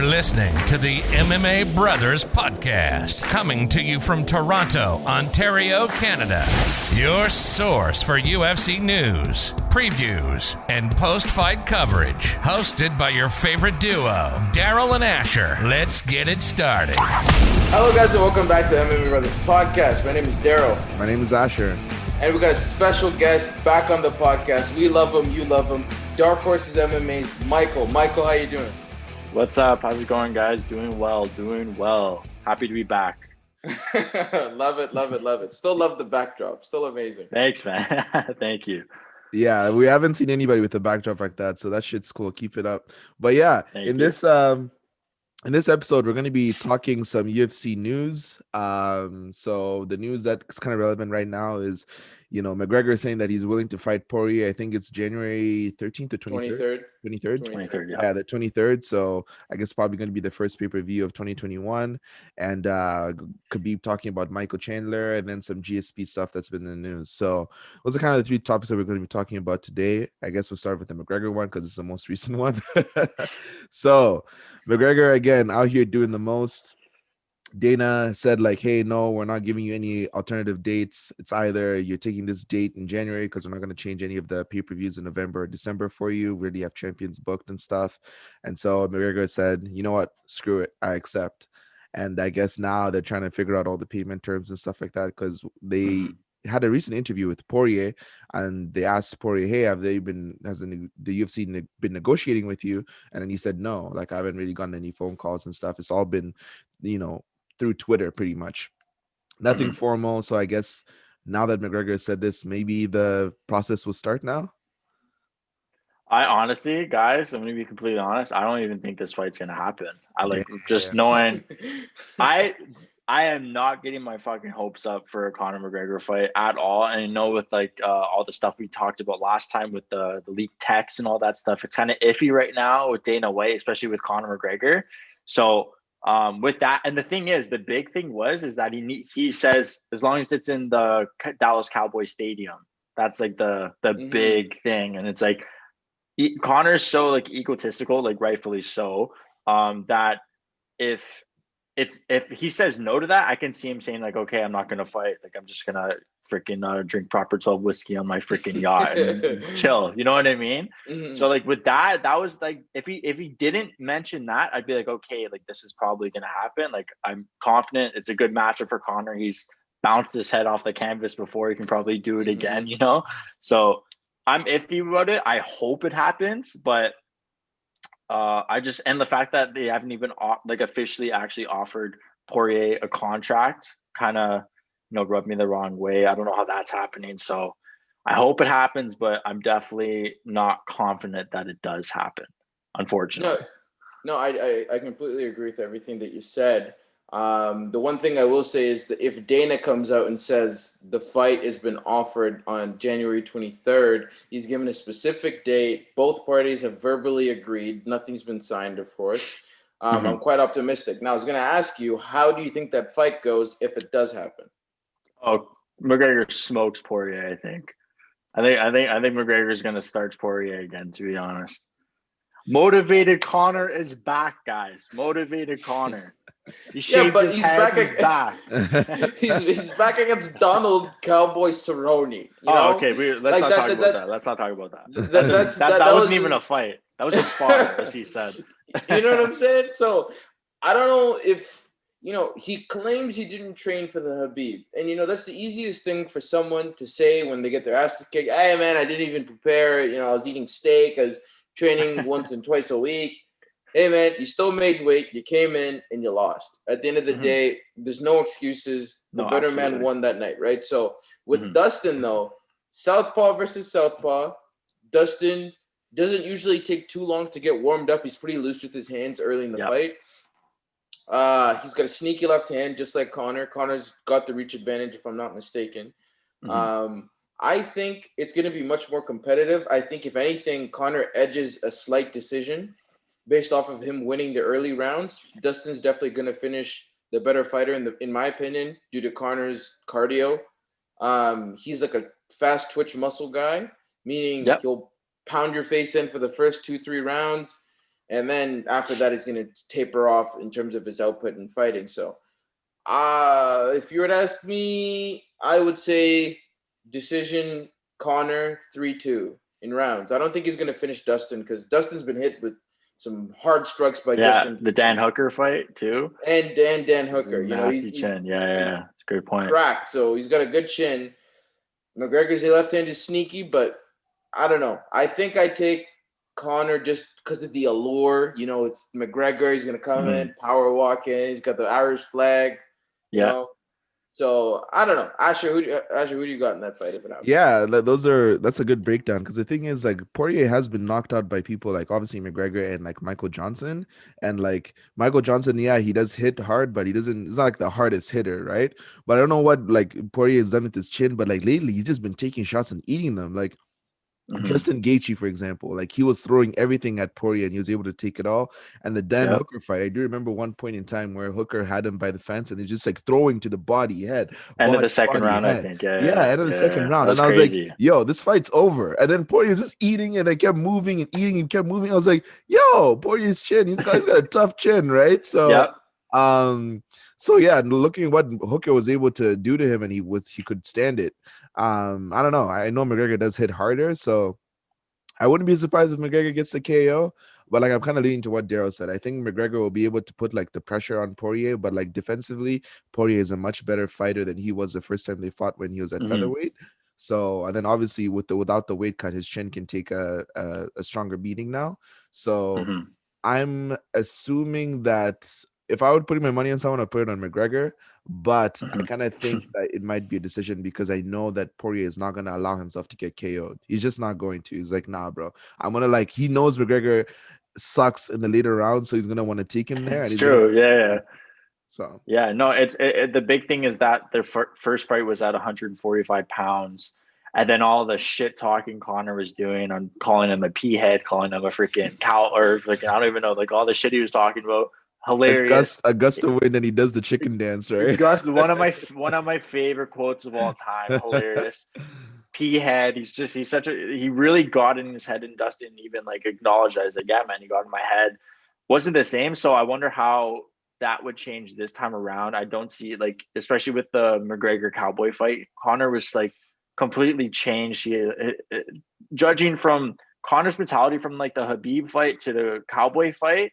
listening to the MMA Brothers Podcast, coming to you from Toronto, Ontario, Canada. Your source for UFC news, previews, and post-fight coverage. Hosted by your favorite duo, Daryl and Asher. Let's get it started. Hello guys and welcome back to the MMA Brothers Podcast. My name is Daryl. My name is Asher. And we got a special guest back on the podcast. We love him, you love him. Darkhorse's MMA's Michael. Michael, how you doing? What's up? How's it going, guys? Doing well. Happy to be back. Love it. Still love the backdrop. Still amazing. Thanks, man. Thank you. Yeah, we haven't seen anybody with a backdrop like that, so that shit's cool. Keep it up. But yeah, in this episode, we're going to be talking some UFC news. So the news that's kind of relevant right now is, McGregor saying that he's willing to fight Poirier. I think it's January 13th or 23rd. 23rd, yeah, the 23rd. So I guess probably going to be the first pay-per-view of 2021. And Khabib talking about Michael Chandler and then some GSP stuff that's been in the news. So those are kind of the three topics that we're going to be talking about today. I guess we'll start with the McGregor one because it's the most recent one. So McGregor, again, out here doing the most. Dana said hey, no, we're not giving you any alternative dates. It's either you're taking this date in January because we're not going to change any of the pay-per-views in November or December for you. We already have champions booked and stuff. And so McGregor said, you know what, screw it, I accept. And I guess now they're trying to figure out all the payment terms and stuff like that because they had a recent interview with Poirier and they asked Poirier, hey, has the UFC been negotiating with you? And then he said, no, I haven't really gotten any phone calls and stuff. It's all been, through Twitter, pretty much. Nothing formal. So I guess now that McGregor said this, maybe the process will start now. I honestly, guys, I'm going to be completely honest. I don't even think this fight's going to happen. Knowing I am not getting my fucking hopes up for a Conor McGregor fight at all. And I know with all the stuff we talked about last time with the leaked text and all that stuff, it's kind of iffy right now with Dana White, especially with Conor McGregor. So with that, and the thing is, the big thing is that he says as long as it's in the Dallas Cowboys Stadium, that's the big thing. And it's Conor's so egotistical, rightfully so, that if he says no to that, I can see him saying okay, I'm not gonna fight. I'm just gonna freaking drink proper 12 whiskey on my freaking yacht and chill. You know what I mean? Mm-hmm. So with that was if he didn't mention that, I'd be okay, this is probably gonna happen. I'm confident it's a good matchup for Conor. He's bounced his head off the canvas before. He can probably do it again. So I'm iffy about it. I hope it happens, but and the fact that they haven't even officially actually offered Poirier a contract kind of rubbed me the wrong way. I don't know how that's happening, so I hope it happens, but I'm definitely not confident that it does happen, unfortunately. No, I completely agree with everything that you said. The one thing I will say is that if Dana comes out and says the fight has been offered on January 23rd, he's given a specific date. Both parties have verbally agreed. Nothing's been signed, of course. I'm quite optimistic. Now, I was going to ask you, how do you think that fight goes if it does happen? Oh, McGregor smokes Poirier, I think. I think McGregor's going to start Poirier again, to be honest. Motivated Conor is back, guys. Motivated Conor. He shaved his head. He's back. he's back against Donald Cowboy Cerrone. Okay. Let's not talk about that. Let's not talk about that. That wasn't even a fight. That was a spar, as he said. You know what I'm saying? So I don't know if he claims he didn't train for the Khabib, and that's the easiest thing for someone to say when they get their asses kicked. Hey man, I didn't even prepare. I was eating steak. I was training once and twice a week. Hey man, you still made weight. You came in and you lost. At the end of the day, there's no excuses. The better man won that night, right? So with Dustin though, Southpaw versus Southpaw, Dustin doesn't usually take too long to get warmed up. He's pretty loose with his hands early in the fight. He's got a sneaky left hand, just like Conor. Conor's got the reach advantage, if I'm not mistaken. I think it's going to be much more competitive. I think, if anything, Conor edges a slight decision based off of him winning the early rounds. Dustin's definitely going to finish the better fighter, in my opinion, due to Conor's cardio. He's a fast twitch muscle guy, meaning he'll pound your face in for the first 2-3 rounds. And then after that, he's going to taper off in terms of his output in fighting. So if you were to ask me, I would say decision Conor 3-2 in rounds. I don't think he's going to finish Dustin because Dustin's been hit with some hard strikes by Justin. The Dan Hooker fight too. And Dan Hooker. Nasty chin. Yeah. It's a good point. Cracked, so he's got a good chin. McGregor's left hand is sneaky, but I don't know. I think I take Conor just because of the allure. It's McGregor. He's going to come in, power walk in. He's got the Irish flag. You know? So I don't know. Asher, who do you got in that fight? That's a good breakdown because the thing is, like, Poirier has been knocked out by people like obviously McGregor and like Michael Johnson. And like Michael Johnson, he does hit hard, but he's not like the hardest hitter, right? But I don't know what like Poirier has done with his chin, but like lately he's just been taking shots and eating them. Like Justin Gaethje, for example, like he was throwing everything at Poirier and he was able to take it all. And the Dan Hooker fight, I do remember one point in time where Hooker had him by the fence and he's just like throwing to the head. End of the second round, I think. End of the second round. And I was like, yo, this fight's over. And then Poirier's just eating and they kept moving and eating and kept moving. I was like, yo, Poirier's chin, he's got a tough chin, right? So, looking at what Hooker was able to do to him and he could stand it. I don't know. I know McGregor does hit harder, so I wouldn't be surprised if McGregor gets the KO. But like I'm kind of leaning to what Daryl said. I think McGregor will be able to put like the pressure on Poirier, but like defensively, Poirier is a much better fighter than he was the first time they fought when he was at featherweight. So, and then obviously without the weight cut, his chin can take a stronger beating now. So I'm assuming that if I would put my money on someone, I'd put it on McGregor. But I kind of think that it might be a decision because I know that Poirier is not going to allow himself to get KO'd. He's just not going to. He's like, nah, bro. I'm going to he knows McGregor sucks in the later rounds, so he's going to want to take him there. It's true. Yeah. So, no, the big thing is that their first fight was at 145 pounds. And then all the shit talking Conor was doing on calling him a pea head, calling him a freaking cow, or like, I don't even know, like all the shit he was talking about. Hilarious. Augusta win, and he does the chicken dance, right? One of my favorite quotes of all time. Hilarious. Pea head. He really got in his head, and Dustin even like acknowledged that. He's like, yeah, man, he got in my head. Wasn't the same. So I wonder how that would change this time around. I don't see it, like, especially with the McGregor Cowboy fight. Conor was like completely changed. Judging from Conor's mentality from like the Khabib fight to the Cowboy fight,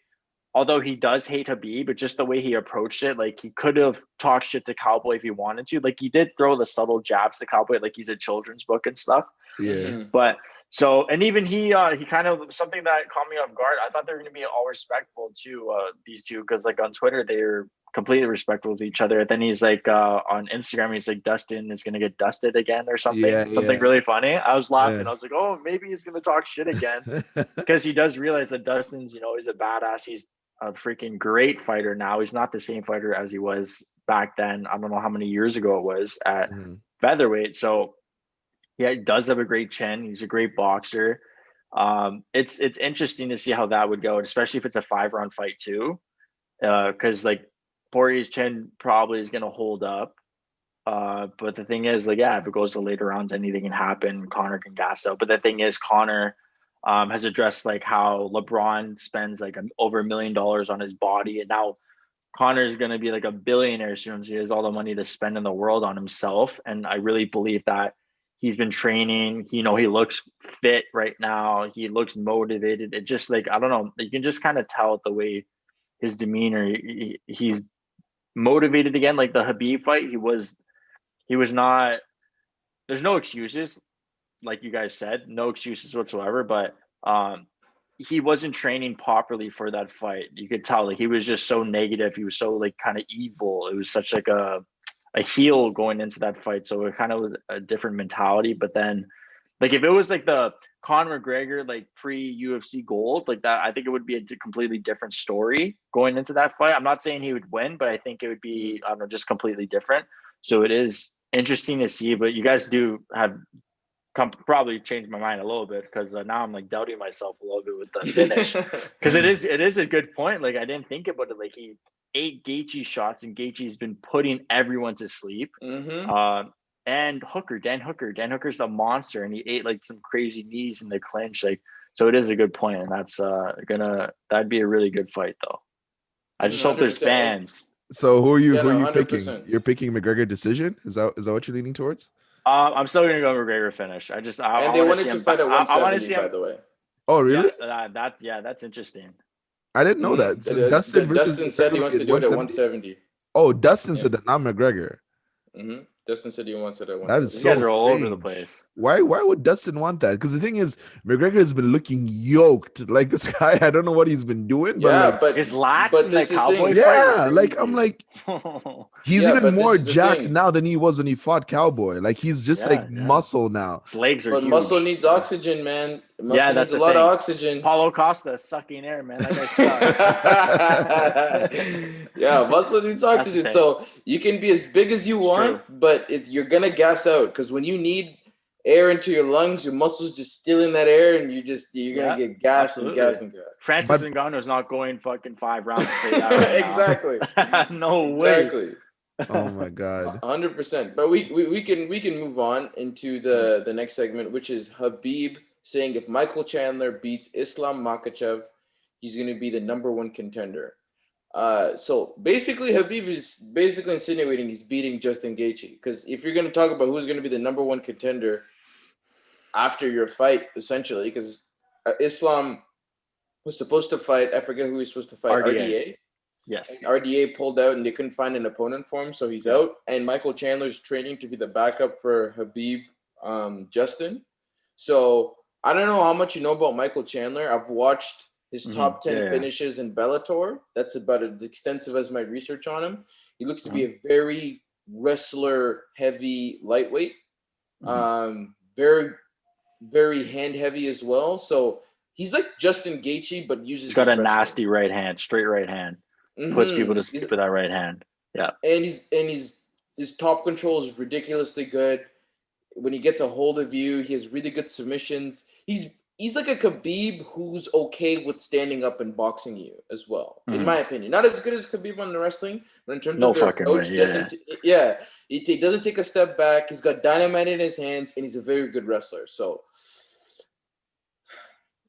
although he does hate Khabib, but just the way he approached it, like he could have talked shit to Cowboy if he wanted to. Like he did throw the subtle jabs to Cowboy, like he's a children's book and stuff. Yeah. But so, and even he kind of, something that caught me off guard. I thought they were going to be all respectful to these two, because like on Twitter they're completely respectful to each other. And then he's like on Instagram, he's like, Dustin is going to get dusted again or something. Something really funny. I was laughing. I was like, oh, maybe he's going to talk shit again, because he does realize that Dustin's, he's a badass. He's a freaking great fighter now. He's not the same fighter as he was back then. I don't know how many years ago it was at featherweight. So yeah, he does have a great chin. He's a great boxer. It's interesting to see how that would go, especially if it's a 5-round fight too. Because like Poirier's chin probably is going to hold up. But the thing is, like, yeah, if it goes to later rounds, anything can happen. Conor can gas out. But the thing is, Conor has addressed like how LeBron spends like over $1 million on his body, and now Conor is going to be like a billionaire soon. So he has all the money to spend in the world on himself, and I really believe that he's been training. He looks fit right now. He looks motivated. It just like, I don't know, you can just kind of tell the way his demeanor. He's motivated again. Like the Khabib fight, he was not. There's no excuses. Like you guys said, no excuses whatsoever, but he wasn't training properly for that fight. You could tell, like, he was just so negative. He was so like kind of evil. It was such like a heel going into that fight. So it kind of was a different mentality. But then like if it was like the Conor McGregor, like pre-UFC gold, like that, I think it would be a completely different story going into that fight. I'm not saying he would win, but I think it would be, I don't know, just completely different. So it is interesting to see, but you guys do have probably changed my mind a little bit, because now I'm like doubting myself a little bit with the finish, because it is a good point. Like I didn't think about it. Like he ate Gaethje shots, and Gaethje's been putting everyone to sleep. And Dan Hooker's a monster, and he ate like some crazy knees in the clinch. Like, So it is a good point, and that'd be a really good fight, though. I just hope there's 100%. fans. So who are you? Yeah, Who are no, you picking? 100%. You're picking McGregor decision. Is that what you're leaning towards? I'm still gonna go McGregor finish. I And they want to wanted see to him. fight at I want to 170, see by him. the way. Oh, really? That's interesting. I didn't know that. So Dustin versus Dustin said he McGregor wants to at do it at 170. 170. Oh, Dustin Yeah. said that, not McGregor. Dustin said he wants it at 170. That is These so guys are all over the strange. place. Why would Dustin want that? Because the thing is, McGregor has been looking yoked. Like, this guy, I don't know what he's been doing, but Yeah, like, but His lats but in this that is the thing. Cowboy fight yeah, were like I'm crazy. like, he's Yeah, even but this more is the jacked thing. now than he was when he fought Cowboy. Like, he's just like muscle now. His legs are But huge. muscle needs oxygen, man. Muscle Yeah, needs that's a the lot of thing. oxygen. Paulo Costa sucking air, man. That guy sucks. Yeah, muscle needs That's the oxygen. thing. So you can be as big as you It's want, true. but you're gonna gas out because when you need air into your lungs, your muscles just stealing that air, and you're gonna get gassed absolutely. and gassed and gassed. Francis But- Ngannou's not going fucking 5 rounds to say that right Exactly. now. No way. Exactly. Oh my god. 100%. But we can move on into the next segment, which is Khabib saying if Michael Chandler beats Islam Makhachev, he's going to be the number one contender. So basically, Khabib is basically insinuating he's beating Justin Gaethje, because if you're going to talk about who's going to be the number one contender after your fight, essentially, because Islam was supposed to fight, I forget who he was supposed to fight, RDA. Yes. And RDA pulled out and they couldn't find an opponent for him, so he's out. And Michael Chandler's training to be the backup for Khabib Justin. So I don't know how much you know about Michael Chandler. I've watched his top 10 finishes in Bellator. That's about as extensive as my research on him. He looks to be a very wrestler-heavy lightweight. Very, very hand-heavy as well. So he's like Justin Gaethje, but uses He's got his a wrestling. nasty right hand, straight right hand. Puts people to sleep with that right hand. Yeah. And his top control is ridiculously good. When he gets a hold of you, he has really good submissions. He's like a Khabib who's okay with standing up and boxing you as well, in my opinion. Not as good as Khabib on the wrestling, but in terms of their approach, he doesn't take a step back. He's got dynamite in his hands, and he's a very good wrestler. So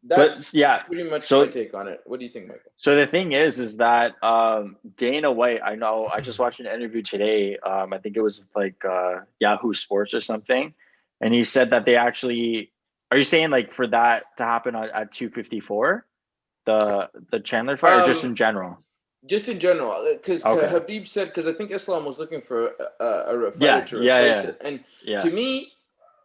that's pretty much my take on it. What do you think, Michael? So the thing is that Dana White, I know, I just watched an interview today. I think it was like Yahoo Sports or something, and he said that they actually. Are you saying like for that to happen at 254, the Chandler fight, or just in general? Just in general, because Khabib said, because I think Islam was looking for a fighter to replace it, and to me,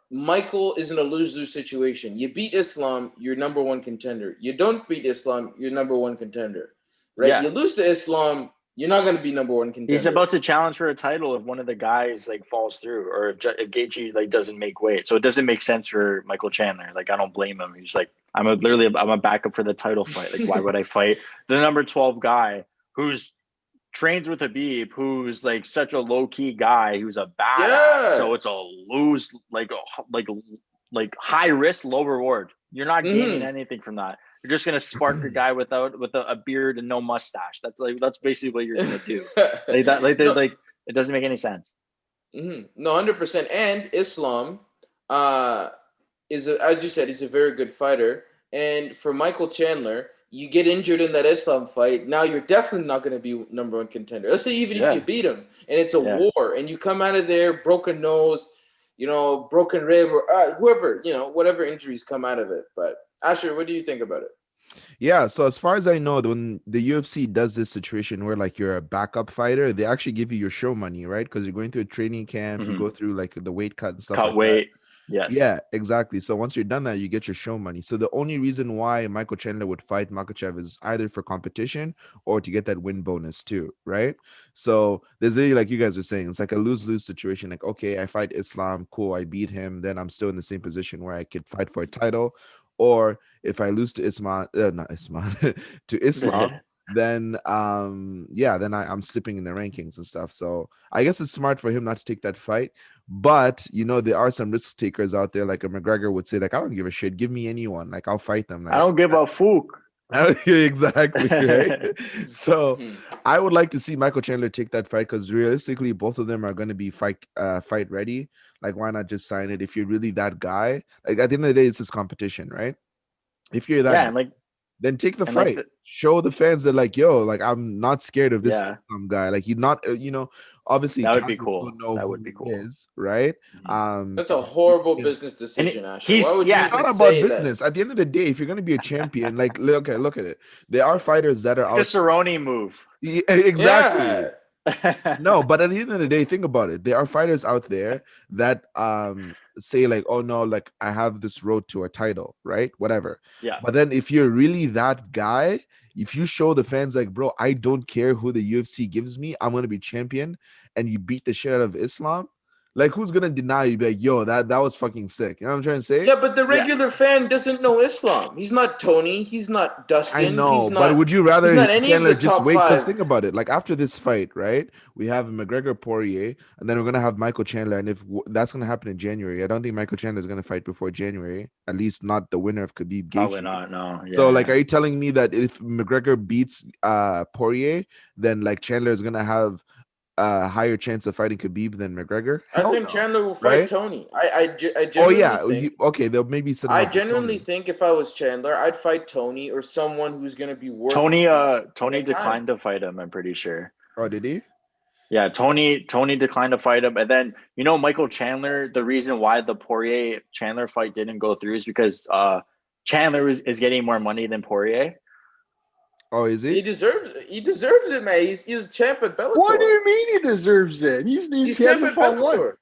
Michael is in a lose-lose situation. You beat Islam, you're number one contender. You don't beat Islam, you're number one contender. Right? Yeah. You lose to Islam, you're not going to be number one contender. He's about to challenge for a title if one of the guys like falls through, or if Gaethje like doesn't make weight. So it doesn't make sense for Michael Chandler. Like I don't blame him. He's like, I'm a backup for the title fight. Like why would I fight the number 12 guy who's trains with Khabib, who's like such a low key guy, who's a badass. Yeah. So it's a lose, like high risk, low reward. You're not gaining anything from that. You're just gonna spark a guy with a beard and no mustache. That's basically what you're gonna do. It doesn't make any sense. No, 100%. And Islam as you said, he's a very good fighter. And for Michael Chandler, you get injured in that Islam fight, now you're definitely not going to be number one contender. Let's say even if you beat him and it's a war and you come out of there broken nose, broken rib, or whoever, whatever injuries come out of it. But Asher, what do you think about it? Yeah, so as far as I know, when the UFC does this situation where like you're a backup fighter, they actually give you your show money, right? Because you're going through a training camp, you go through like the weight cut and stuff. Cut weight. Yes. Yeah, exactly. So once you're done that, you get your show money. So the only reason why Michael Chandler would fight Makhachev is either for competition or to get that win bonus too, right? So there's really, like you guys are saying, it's like a lose-lose situation. Like, okay, I fight Islam, cool, I beat him, then I'm still in the same position where I could fight for a title. Or if I lose to to Islam, then I'm slipping in the rankings and stuff. So I guess it's smart for him not to take that fight. But there are some risk takers out there, like a McGregor would say, like, I don't give a shit, give me anyone, like I'll fight them. Like, I don't give a fuck. Exactly, right? So I would like to see Michael Chandler take that fight, because realistically both of them are going to be fight ready. Like, why not just sign it if you're really that guy? Like, at the end of the day, it's his competition, right? If you're that Yeah, guy, and like then take the and like fight. Show the fans that like, yo, like I'm not scared of this yeah, guy. Like he's not, obviously that would be casuals cool. don't know That who would be he cool. is, right? Mhm. That's a You horrible can- business decision, Asher. Why He's would you it's yeah. even not about say that? business. At the end of the day, if you're gonna be a champion, like look at it. There are fighters that are Like a out. Cerrone move. Yeah, exactly. Yeah. No, but at the end of the day, think about it. There are fighters out there that say like, oh no, like I have this road to a title, right? Whatever. Yeah. But then if you're really that guy, if you show the fans like, bro, I don't care who the UFC gives me, I'm gonna be champion, and you beat the shit out of Islam, like who's gonna deny you? Be like, yo, that was fucking sick. You know what I'm trying to say? Yeah, but the Yeah. regular fan doesn't know Islam. He's not Tony. He's not I Dustin. know, but would you rather Any of Chandler the just top wait? Because five. think about it. Like after this fight, right? We have McGregor Poirier, and then we're gonna have Michael Chandler. And if that's gonna happen in January, I don't think Michael Chandler is gonna fight before January. At least not the winner of Khabib Probably Gaethje. not. No. So, like, Yeah. are you telling me that if McGregor beats Poirier, then like Chandler is gonna have a higher chance of fighting Khabib than McGregor? I Hell think no, Chandler will fight right? Tony. I Oh genuinely yeah, think. okay. They'll maybe set him I up with genuinely Tony. think if I was Chandler, I'd fight Tony or someone who's going to be worth. Tony time. declined to fight him, I'm pretty sure. Oh, did he? Yeah, Tony declined to fight him. And then, Michael Chandler, the reason why the Poirier Chandler fight didn't go through is because Chandler is getting more money than Poirier. Oh, is he? He deserves it, man. He was champ at Bellator. What do you mean he deserves it? He champ hasn't at fought one. Bellator.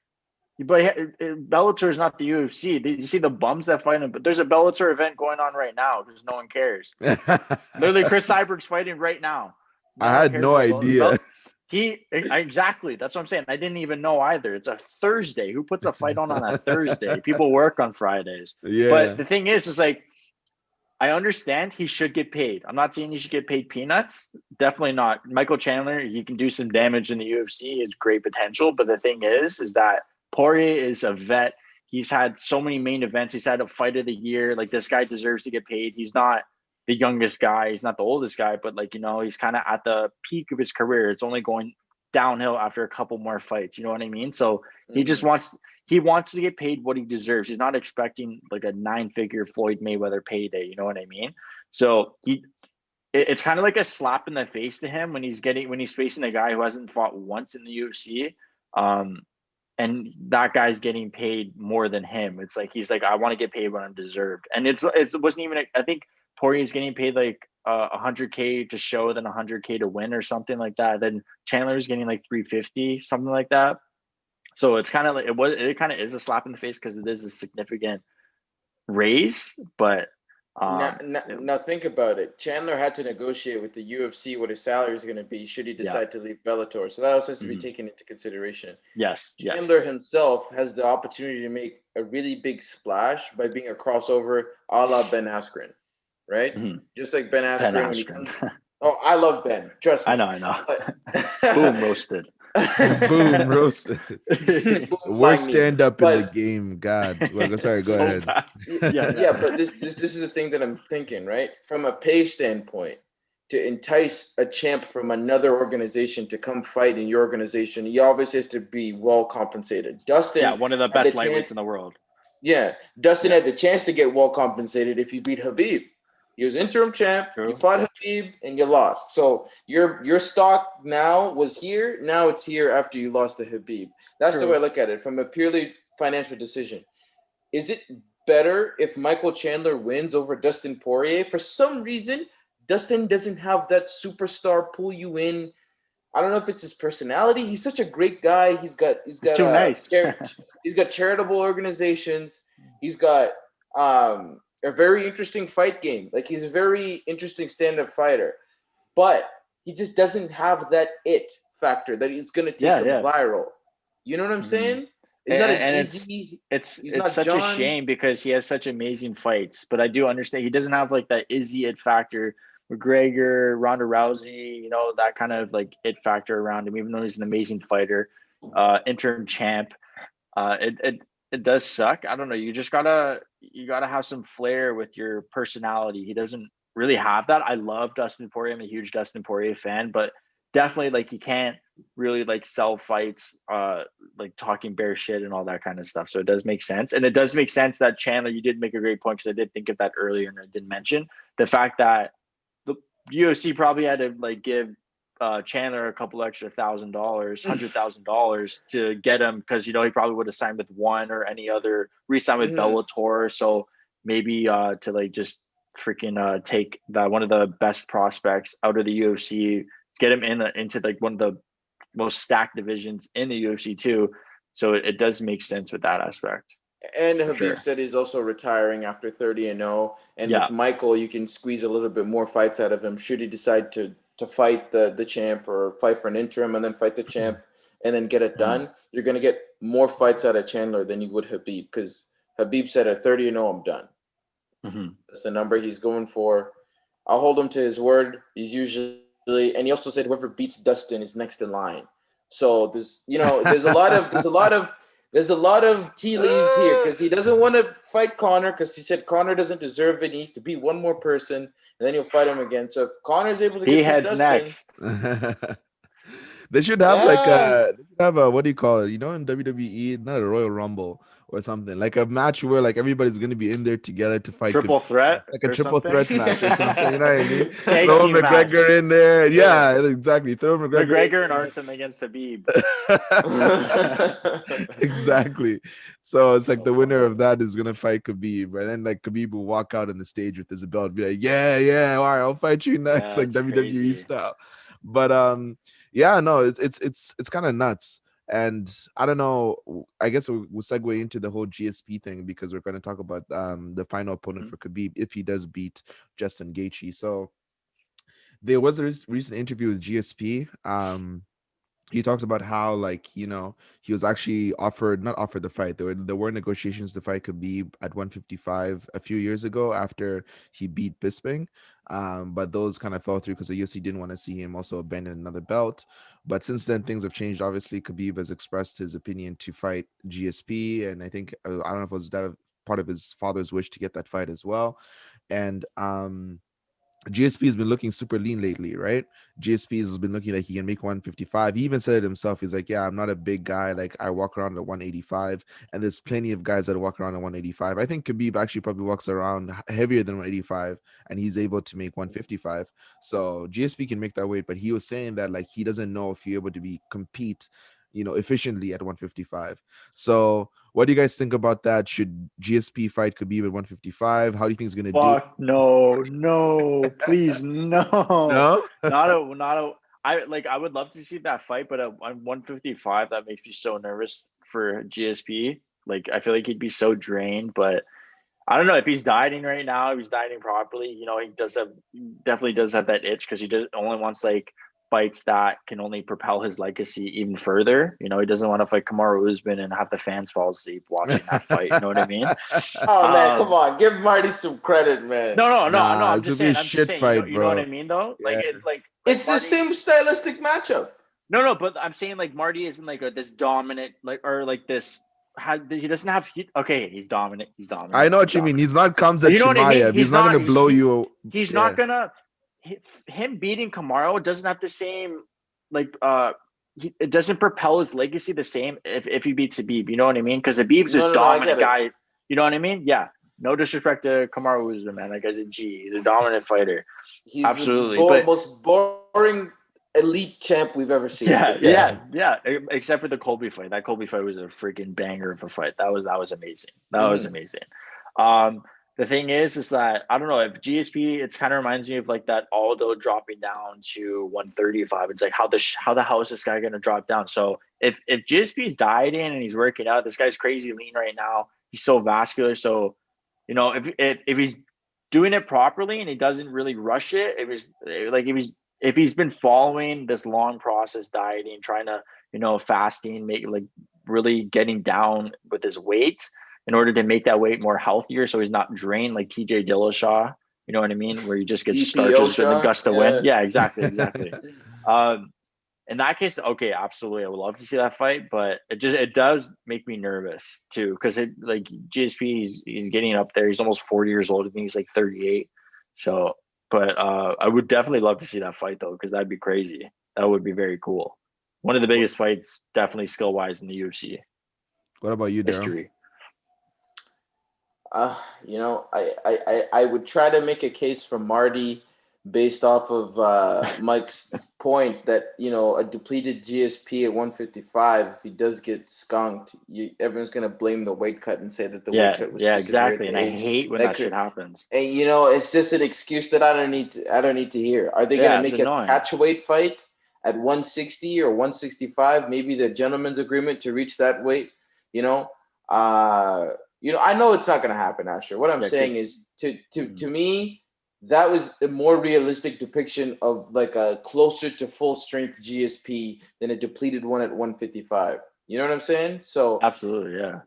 But Bellator is not the UFC. You see the bums that fight him. But there's a Bellator event going on right now because no one cares. Literally, Chris Cyborg's fighting right now. I had no idea. Exactly. That's what I'm saying. I didn't even know either. It's a Thursday. Who puts a fight on a Thursday? People work on Fridays. Yeah. But the thing is like, I understand he should get paid. I'm not saying he should get paid peanuts. Definitely not. Michael Chandler, he can do some damage in the UFC. He has great potential. But the thing is that Poirier is a vet. He's had so many main events. He's had a fight of the year. Like, this guy deserves to get paid. He's not the youngest guy. He's not the oldest guy, but he's kind of at the peak of his career. It's only going downhill after a couple more fights. You know what I mean? So he just wants to get paid what he deserves. He's not expecting like a 9-figure Floyd Mayweather payday. You know what I mean? So it's kind of like a slap in the face to him when he's facing a guy who hasn't fought once in the UFC. And that guy's getting paid more than him. It's like he's like, I want to get paid what I'm deserved. And it wasn't even. I think Poirier's getting paid like $100K to show, then $100K to win, or something like that. Then Chandler's getting like $350, something like that. So it's kind of like it kind of is a slap in the face because it is a significant raise. But now think about it. Chandler had to negotiate with the UFC what his salary is going to be should he decide to leave Bellator. So that also has to be taken into consideration. Yes. Chandler himself has the opportunity to make a really big splash by being a crossover a la Ben Askren, right? Mm-hmm. Just like Ben Askren. Oh, I love Ben. Trust me. I know. Boom, roasted. Boom, roasted. Worst stand up in the game. God. Sorry, go ahead. Yeah, but this is the thing that I'm thinking, right? From a pay standpoint, to entice a champ from another organization to come fight in your organization, he obviously has to be well compensated. Dustin, one of the best lightweights in the world. Yeah, Dustin had the chance to get well compensated if he beat Khabib. He was interim champ. True. You fought Khabib and you lost. So your stock now was here. Now it's here after you lost to Khabib. That's the way I look at it from a purely financial decision. Is it better if Michael Chandler wins over Dustin Poirier? For some reason, Dustin doesn't have that superstar pull you in. I don't know if it's his personality. He's such a great guy. He's too nice. He's got charitable organizations. He's got a very interesting fight game. Like, he's a very interesting stand-up fighter, but he just doesn't have that it factor that it's going to take him viral. You know what I'm saying? It's not an easy. It's such a shame because he has such amazing fights, but I do understand he doesn't have like that Izzy it factor. McGregor, Ronda Rousey, that kind of like it factor around him, even though he's an amazing fighter, interim champ. It does suck. I don't know. You gotta have some flair with your personality. He doesn't really have that. I love Dustin Poirier. I'm a huge Dustin Poirier fan, but definitely like you can't really like sell fights like talking bare shit and all that kind of stuff. So it does make sense. And it does make sense that Chandler, you did make a great point, because I did think of that earlier and I didn't mention the fact that the UFC probably had to like give Chandler a couple extra $100,000 to get him, because he probably would have signed with one or any other, re-signed with Bellator. So maybe to like just freaking take that one of the best prospects out of the UFC, get him into like one of the most stacked divisions in the UFC too. So it does make sense with that aspect. And Khabib said he's also retiring after 30-0. And with Michael, you can squeeze a little bit more fights out of him should he decide to fight the champ, or fight for an interim and then fight the champ and then get it done. You're going to get more fights out of Chandler than you would Khabib, because Khabib said at 30-0, I'm done. That's the number he's going for. I'll hold him to his word. He's usually, and he also said whoever beats Dustin is next in line. So there's a lot of tea leaves here, because he doesn't want to fight Conor, because he said Conor doesn't deserve it. He needs to beat one more person, and then he'll fight him again. So if Conor's able to get Dustin next. They should have a what do you call it? In WWE, not a Royal Rumble or something, like a match where like everybody's going to be in there together to fight. Triple threat, like a triple threat match or something. You know what I mean? Tag Throw team McGregor match. in there. Yeah, exactly. Throw McGregor and Artem against Khabib. Exactly. So it's like the winner of that is gonna fight Khabib, and then like Khabib will walk out on the stage with his belt, be like, yeah, all right, I'll fight you next, like WWE crazy style. But yeah, no, it's kind of nuts. And I don't know, I guess we'll segue into the whole GSP thing, because we're going to talk about the final opponent for Khabib if he does beat Justin Gaethje. So there was a recent interview with GSP. He talks about how, like, he was actually not offered the fight. There were negotiations to fight Khabib at 155 a few years ago after he beat Bisping. But those kind of fell through because the UFC didn't want to see him also abandon another belt. But since then, things have changed. Obviously, Khabib has expressed his opinion to fight GSP. And I think, I don't know if it was that part of his father's wish to get that fight as well. And GSP has been looking super lean lately, right? GSP has been looking like he can make 155. He even said it himself. He's like, yeah, I'm not a big guy. Like, I walk around at 185, and there's plenty of guys that walk around at 185. I think Khabib actually probably walks around heavier than 185, and he's able to make 155. So GSP can make that weight, but he was saying that, like, he doesn't know if he's able to compete efficiently at 155. So what do you guys think about that? Should GSP fight Khabib at 155? How do you think he's going to do? Fuck no, please no. No? I would love to see that fight, but at 155, that makes me so nervous for GSP. Like, I feel like he'd be so drained, but I don't know if he's dieting right now, if he's dieting properly, he definitely does have that itch, because he only wants like fights that can only propel his legacy even further. He doesn't want to fight Kamaru Usman and have the fans fall asleep watching that fight. You know what I mean? Oh man, come on, give Marty some credit, man. No. I'm just saying. Fight, you know what I mean, though. Yeah. It's the same stylistic matchup. No, but I'm saying like Marty isn't like this dominant, like, or like this. He doesn't have. He's dominant. He's dominant. I know what you mean. He's not Khamzat Chimaev. He's not going to blow you. He's not gonna. Him beating Kamaru doesn't have the same, like, it doesn't propel his legacy the same if he beats Khabib. You know what I mean? Because Khabib's this dominant guy. You know what I mean? Yeah. No disrespect to Kamaru Usman, man. That guy's a G. He's a dominant fighter. He's absolutely the most boring elite champ we've ever seen. Yeah. Except for the Colby fight. That Colby fight was a freaking banger of a fight. That was amazing. That was amazing. The thing is that I don't know if GSP. It kind of reminds me of like that Aldo dropping down to 135. It's like how the hell is this guy going to drop down? So if GSP's dieting and he's working out, this guy's crazy lean right now. He's so vascular. So if he's doing it properly and he doesn't really rush it, if he's been following this long process, dieting, trying to fasting, make like really getting down with his weight in order to make that weight more healthier, so he's not drained like TJ Dillashaw, you know what I mean, where you just get starches with a gust of wind. Yeah, exactly. In that case, okay, absolutely, I would love to see that fight, but it does make me nervous too, because GSP, he's getting up there. He's almost 40 years old. I think he's like 38. So, but I would definitely love to see that fight though, because that'd be crazy. That would be very cool. One of the biggest fights, definitely skill wise, in the UFC What about you, Daryl? history. I would try to make a case for Marty based off of Mike's point that, a depleted GSP at 155, if he does get skunked, everyone's going to blame the weight cut and say that the weight cut was too exactly. severe And I hate when that shit happens. And it's just an excuse that I don't need to hear. Are they going to make a catch weight fight at 160 or 165? Maybe the gentleman's agreement to reach that weight. I know it's not going to happen, Asher. What I'm saying is, to me, that was a more realistic depiction of like a closer to full strength GSP than a depleted one at 155. You know what I'm saying? So absolutely, yeah.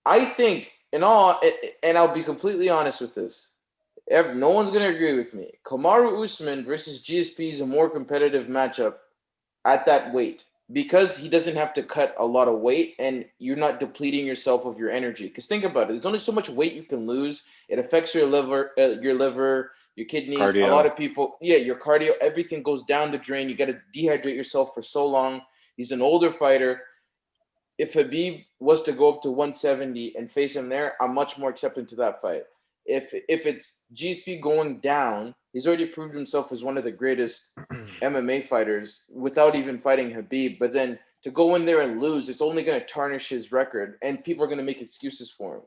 I think, and I'll be completely honest with this. No one's going to agree with me. Kamaru Usman versus GSP is a more competitive matchup at that weight, because he doesn't have to cut a lot of weight and you're not depleting yourself of your energy. Because think about it, there's only so much weight you can lose. It affects your liver, your kidneys. Cardio. A lot of people, your cardio, everything goes down the drain. You got to dehydrate yourself for so long. He's an older fighter. If Khabib was to go up to 170 and face him there, I'm much more accepting to that fight. If it's GSP going down, he's already proved himself as one of the greatest MMA fighters without even fighting Khabib. But then to go in there and lose, it's only going to tarnish his record, and people are going to make excuses for him.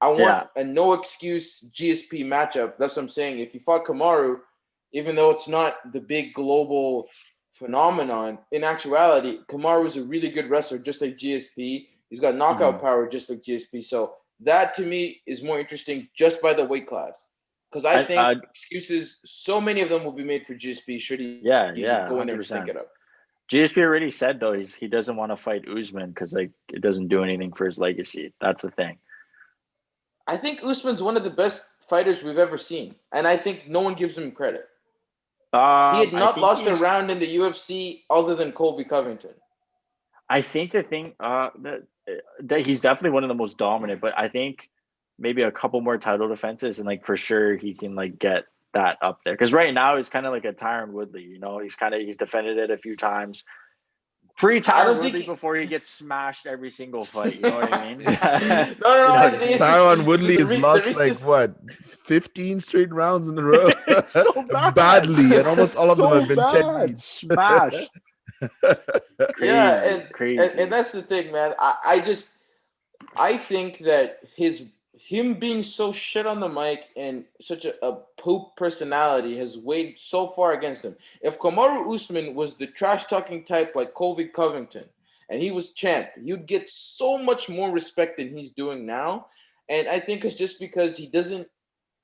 I want a no excuse GSP matchup. That's what I'm saying. If he fought Kamaru, even though it's not the big global phenomenon, in actuality, Kamaru is a really good wrestler, just like GSP. He's got knockout power, just like GSP. So that, to me, is more interesting just by the weight class. Because I think excuses, so many of them will be made for GSP should he go in there and stick it up. GSP already said, though, he doesn't want to fight Usman because it doesn't do anything for his legacy. That's the thing. I think Usman's one of the best fighters we've ever seen. And I think no one gives him credit. He had not lost a round in the UFC other than Colby Covington. I think the thing that he's definitely one of the most dominant, but I think maybe a couple more title defenses and for sure he can get that up there. Because right now he's kind of like a Tyron Woodley, he's defended it a few times. Pre-Tyron Woodley before he gets smashed every single fight. You know what I mean? No. Tyron Woodley has lost 15 straight rounds in a row. So bad. Badly, and almost all of them have been 10 each. Smashed. Crazy. And that's the thing, man. I think that him being so shit on the mic and such a poop personality has weighed so far against him. If Kamaru Usman was the trash-talking type like Colby Covington and he was champ, you'd get so much more respect than he's doing now. And I think it's just because he doesn't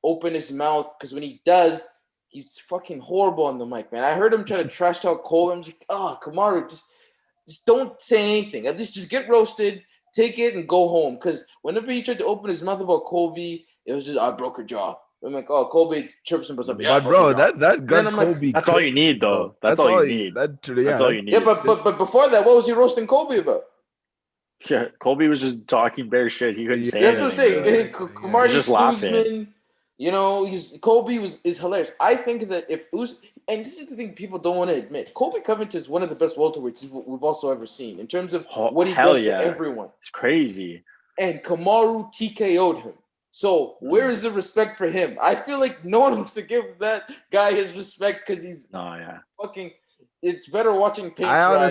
open his mouth, because when he does, he's fucking horrible on the mic, man. I heard him try to trash talk Colby. I'm just like, Kamaru, just don't say anything. At least just get roasted. Take it and go home. Because whenever he tried to open his mouth about Colby, it was just, I broke her jaw. I'm like, Colby chirps him, but bro, that got Colby. That's all you need, though. That's all you need. That's all you need. Yeah, but before that, what was he roasting Colby about? Yeah, Colby was just talking bare shit. He couldn't say anything. That's what I'm saying. Kamaru just laughing. Colby is hilarious. I think that if and this is the thing people don't want to admit, Colby Covington is one of the best welterweights we've also ever seen in terms of what he does to everyone. It's crazy. And Kamaru TKO'd him. So where is the respect for him? I feel like no one wants to give that guy his respect because he's fucking. It's better watching paint dry.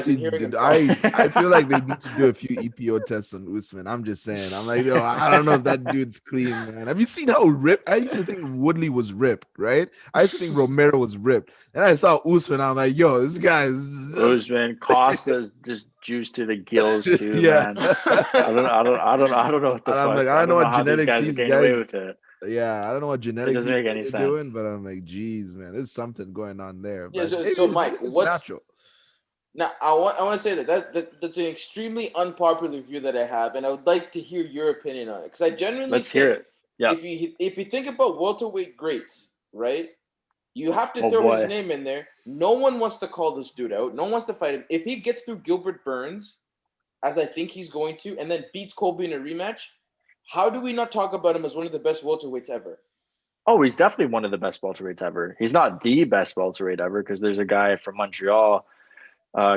I feel like they need to do a few EPO tests on Usman. I'm just saying. I'm like, I don't know if that dude's clean, man. Have you seen how ripped? I used to think Woodley was ripped, right? I used to think Romero was ripped. And I saw Usman. I'm like, this guy's Usman. Costa's just juiced to the gills too, man. I don't know what the fuck. Like, I don't know what genetics these guys away with it. Yeah, I don't know what genetics it doesn't make any sense. Doing, but I'm like, geez, man, there's something going on there. Yeah, so Mike, what's natural? Now, I want to say that's an extremely unpopular view that I have, and I would like to hear your opinion on it because I genuinely hear it. Yeah. If you think about welterweight greats, right? You have to throw his name in there. No one wants to call this dude out. No one wants to fight him. If he gets through Gilbert Burns, as I think he's going to, and then beats Colby in a rematch. How do we not talk about him as one of the best welterweights ever? Oh, he's definitely one of the best welterweights ever. He's not the best welterweight ever because there's a guy from Montreal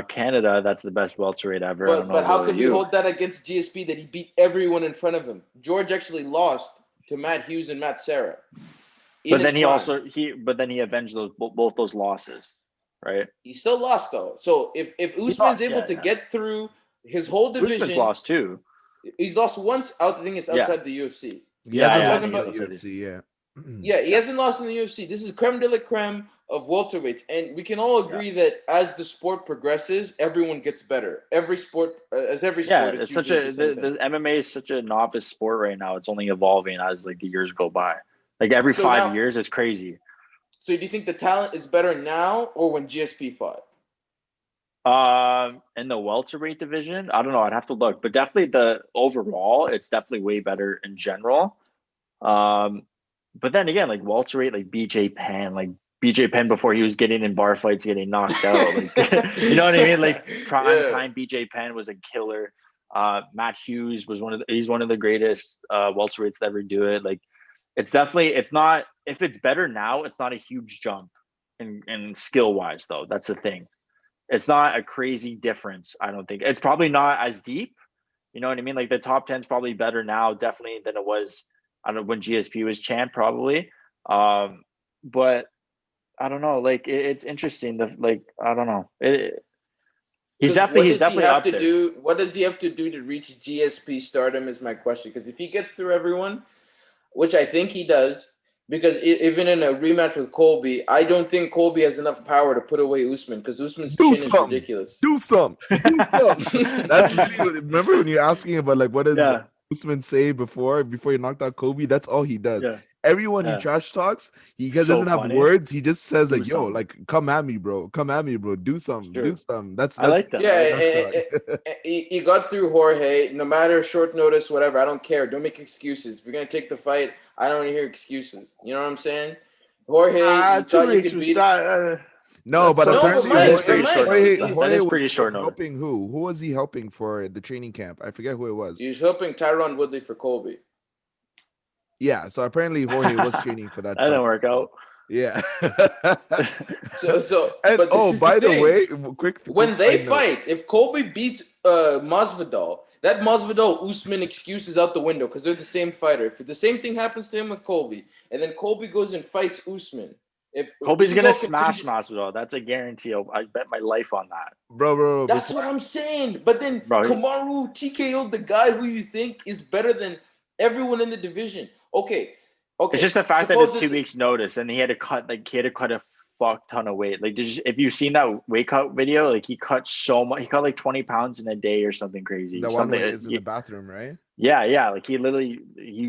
Canada, that's the best welterweight ever. But how could we hold that against GSP that he beat everyone in front of him? George actually lost to Matt Hughes and Matt Serra. But then he avenged both those losses, right? He still lost though. So if Usman's able to get through his whole division, Usman's lost too. He's lost once. I think it's outside the UFC. Yeah, UFC. Yeah. Yeah, he hasn't lost in the UFC. This is creme de la creme of welterweights, and we can all agree that as the sport progresses, everyone gets better. Every sport, it's such the MMA is such a novice sport right now. It's only evolving as like the years go by. Like every 5 years, it's crazy. So do you think the talent is better now or when GSP fought? In the welterweight division, I don't know. I'd have to look, but definitely the overall, it's definitely way better in general. But then again, like welterweight, like BJ Penn before he was getting in bar fights, getting knocked out. Like, you know what I mean? Like prime time BJ Penn was a killer. Matt Hughes was he's one of the greatest welterweights to ever do it. Like it's not, if it's better now, it's not a huge jump in skill wise though. That's the thing. It's not a crazy difference. I don't think it's probably not as deep. You know what I mean? Like the top 10 is probably better now, definitely than it was. I don't know when GSP was champ, probably. But I don't know. Like it's interesting. I don't know. He's definitely up there. What does he have to do to reach GSP stardom? Is my question. Because if he gets through everyone, which I think he does, because even in a rematch with Colby, I don't think Colby has enough power to put away Usman because Usman's chin is ridiculous. Do something. That's literally, remember when you're asking about like what does Usman say before he knocked out Colby? That's all he does. Yeah. Everyone he trash talks, he doesn't have words. He just says like, "Yo, like come at me, bro. Do something. Do something." That's I like that. Yeah, he got through Jorge. No matter short notice, whatever. I don't care. Don't make excuses. If you're gonna take the fight, I don't want to hear excuses. You know what I'm saying? Jorge, 2 weeks was not. No, but apparently Jorge was pretty short notice. Helping who? Who was he helping for the training camp? I forget who it was. He was helping Tyron Woodley for Colby. Yeah, so apparently Jorge was training for that. That didn't work out. Yeah. But by the way, when they fight, if Colby beats Masvidal, that Masvidal Usman excuse is out the window because they're the same fighter. If the same thing happens to him with Colby, and then Colby goes and fights Usman, if Colby's gonna smash Masvidal, that's a guarantee. I bet my life on that, bro. That's what I'm saying. But then Kamaru TKO'd the guy who you think is better than everyone in the division. Okay. It's just the fact that it's 2 weeks notice, and he had to cut a fuck ton of weight. Like, if you've seen that weight cut video, like he cut so much. He cut like 20 pounds in a day or something crazy. That one is in the bathroom, right? Yeah. Like he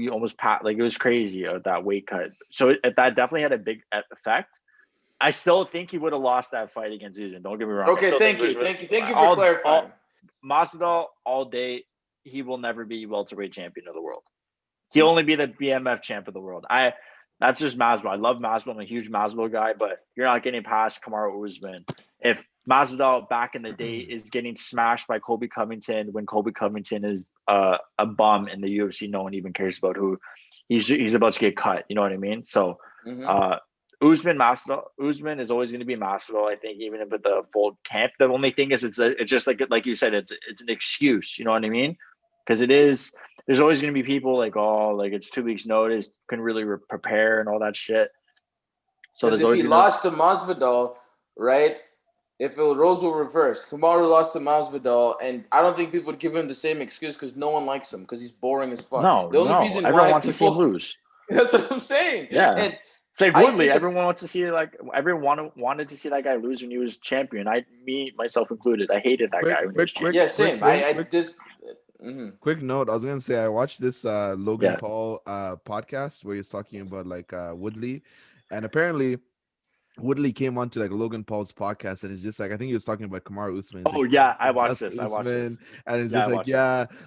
almost like it was crazy that weight cut. So that definitely had a big effect. I still think he would have lost that fight against Usman. Don't get me wrong. Okay, thank you for clarifying. Masvidal all day. He will never be welterweight champion of the world. He'll only be the BMF champ of the world. That's just Masvidal. I love Masvidal. I'm a huge Masvidal guy, but you're not getting past Kamaru Usman. If Masvidal back in the day is getting smashed by Colby Covington when Colby Covington is a bum in the UFC, no one even cares about who he's about to get cut. You know what I mean? So Usman is always going to be Masvidal. I think even with the full camp. The only thing is it's just like you said, it's an excuse. You know what I mean? Because it is. There's always going to be people like, it's 2 weeks notice, can really prepare and all that shit. So there's always. If he lost to Masvidal, right? If roles were reversed, Kamaru lost to Masvidal, and I don't think people would give him the same excuse because no one likes him because he's boring as fuck. The only reason everyone wants to see him lose. That's what I'm saying. Yeah. And it's like Woodley. Everyone wants to see everyone wanted to see that guy lose when he was champion. Myself included. I hated that guy when he was champion. Yeah, same. I just. Quick note, I was gonna say I watched this Logan Paul podcast where he's talking about like Woodley, and apparently Woodley came on to like Logan Paul's podcast, and it's just like I think he was talking about Kamaru Usman. I watched this. And it's just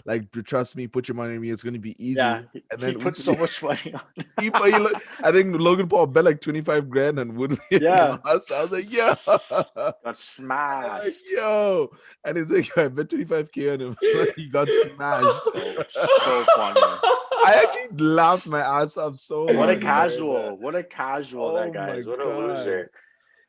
like trust me, put your money on me. It's gonna be easy. Yeah, and then he put so much money on. I think Logan Paul bet like 25 grand on Woodley. Yeah, I was like, yo, got smashed. Like, yo, and it's like I bet 25K on him. He got smashed. So funny. I actually laughed my ass off so hard. What a casual that guy is. What a loser.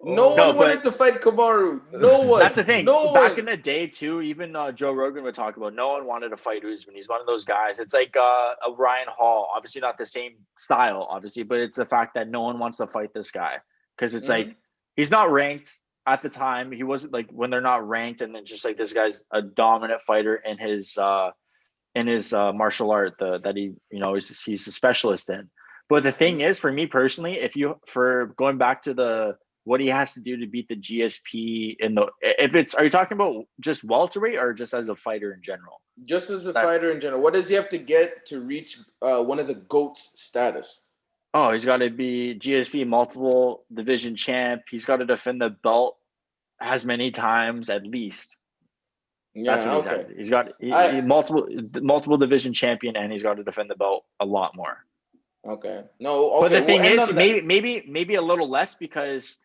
No one wanted to fight Kamaru. No one. That's the thing. No Back one. in the day, too, even Joe Rogan would talk about no one wanted to fight Usman. He's one of those guys. It's like a Ryan Hall. Obviously not the same style, obviously, but it's the fact that no one wants to fight this guy because it's like he's not ranked at the time. He wasn't like when they're not ranked, and then just like this guy's a dominant fighter in his martial art that he he's a specialist in. But the thing is, for me personally, for going back to what he has to do to beat the GSP are you talking about just welterweight or just as a fighter in general? Just as a fighter in general. What does he have to get to reach one of the GOATs status? Oh, he's got to be GSP multiple division champ. He's got to defend the belt as many times at least. Yeah, that's what he's got. He's got multiple division champion, and he's got to defend the belt a lot more. Okay. No. Okay. But the thing is, maybe a little less because,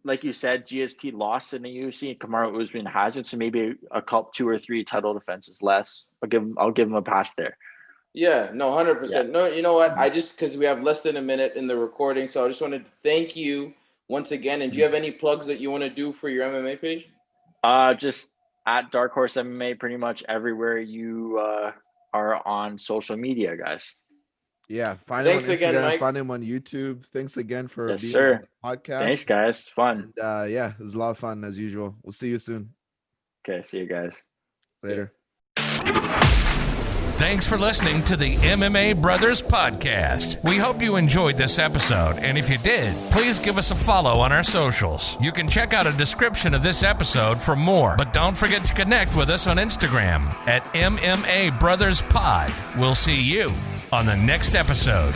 like you said, GSP lost in the UFC, and Kamaru Usman hasn't. So maybe a couple, 2 or 3 title defenses less. I'll give him a pass there. Yeah. No. 100%. No. You know what? Because we have less than a minute in the recording, so I just wanted to thank you once again. And do you have any plugs that you want to do for your MMA page? Just at DarkHorseMMA, pretty much everywhere you are on social media, guys. Yeah, find him on Instagram, again, Mike. find him on YouTube. Thanks again for being sir. on the podcast. Thanks, guys. Fun. And, yeah, it was a lot of fun as usual. We'll see you soon. Okay, see you guys. Later. Thanks for listening to the MMA Brothers Podcast. We hope you enjoyed this episode, and if you did, please give us a follow on our socials. You can check out a description of this episode for more, but don't forget to connect with us on Instagram at MMA Brothers Pod. We'll see you on the next episode.